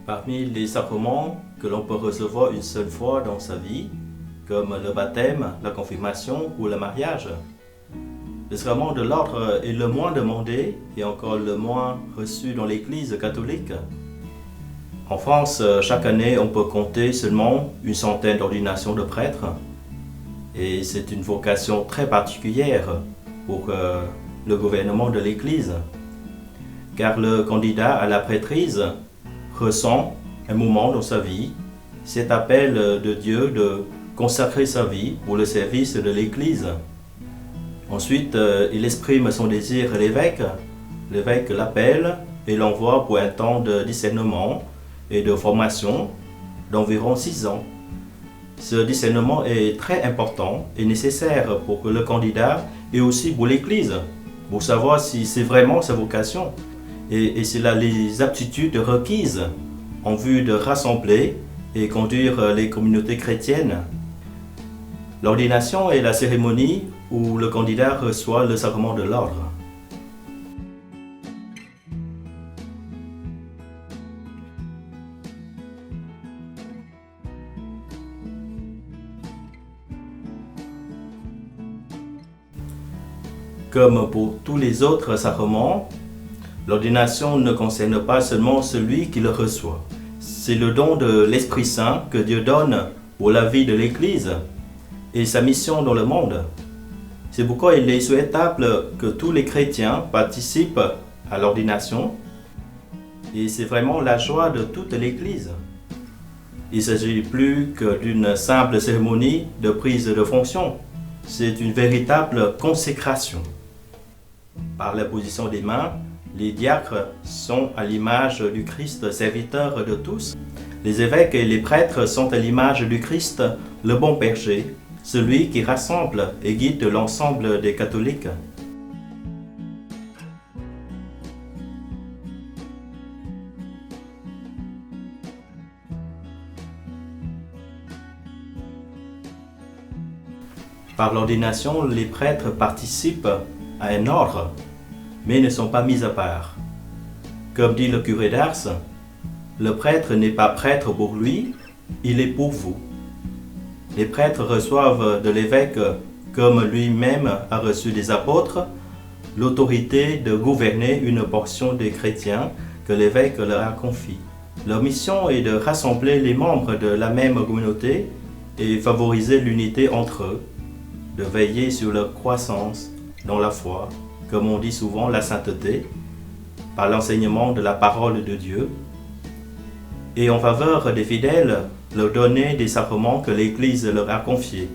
Parmi les sacrements que l'on peut recevoir une seule fois dans sa vie, comme le baptême, la confirmation ou le mariage, le sacrement de l'ordre est le moins demandé et encore le moins reçu dans l'Église catholique. En France, chaque année, on peut compter seulement une centaine d'ordinations de prêtres et c'est une vocation très particulière pour le gouvernement de l'Église, car le candidat à la prêtrise ressent un moment dans sa vie cet appel de Dieu de consacrer sa vie pour le service de l'Église. Ensuite, il exprime son désir à l'évêque. L'évêque l'appelle et l'envoie pour un temps de discernement et de formation d'environ 6 ans. Ce discernement est très important et nécessaire pour le candidat et aussi pour l'Église, pour savoir si c'est vraiment sa vocation et s'il a les aptitudes requises en vue de rassembler et conduire les communautés chrétiennes. L'ordination est la cérémonie où le candidat reçoit le sacrement de l'ordre. Comme pour tous les autres sacrements, l'ordination ne concerne pas seulement celui qui le reçoit. C'est le don de l'Esprit Saint que Dieu donne pour la vie de l'Église et sa mission dans le monde. C'est pourquoi il est souhaitable que tous les chrétiens participent à l'ordination et c'est vraiment la joie de toute l'Église. Il ne s'agit plus que d'une simple cérémonie de prise de fonction, c'est une véritable consécration. Par la position des mains, les diacres sont à l'image du Christ, serviteur de tous. Les évêques et les prêtres sont à l'image du Christ, le bon berger, celui qui rassemble et guide l'ensemble des catholiques. Par l'ordination, les prêtres participent à un ordre, mais ne sont pas mis à part. Comme dit le curé d'Ars, le prêtre n'est pas prêtre pour lui, il est pour vous. Les prêtres reçoivent de l'évêque, comme lui-même a reçu des apôtres, l'autorité de gouverner une portion des chrétiens que l'évêque leur a confiée. Leur mission est de rassembler les membres de la même communauté et favoriser l'unité entre eux, de veiller sur leur croissance dans la foi, comme on dit souvent la sainteté, par l'enseignement de la parole de Dieu, et en faveur des fidèles, leur donner des sacrements que l'Église leur a confiés.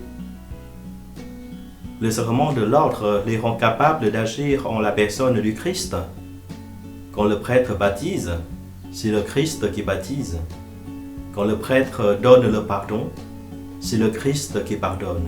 Le sacrement de l'ordre les rend capables d'agir en la personne du Christ. Quand le prêtre baptise, c'est le Christ qui baptise. Quand le prêtre donne le pardon, c'est le Christ qui pardonne.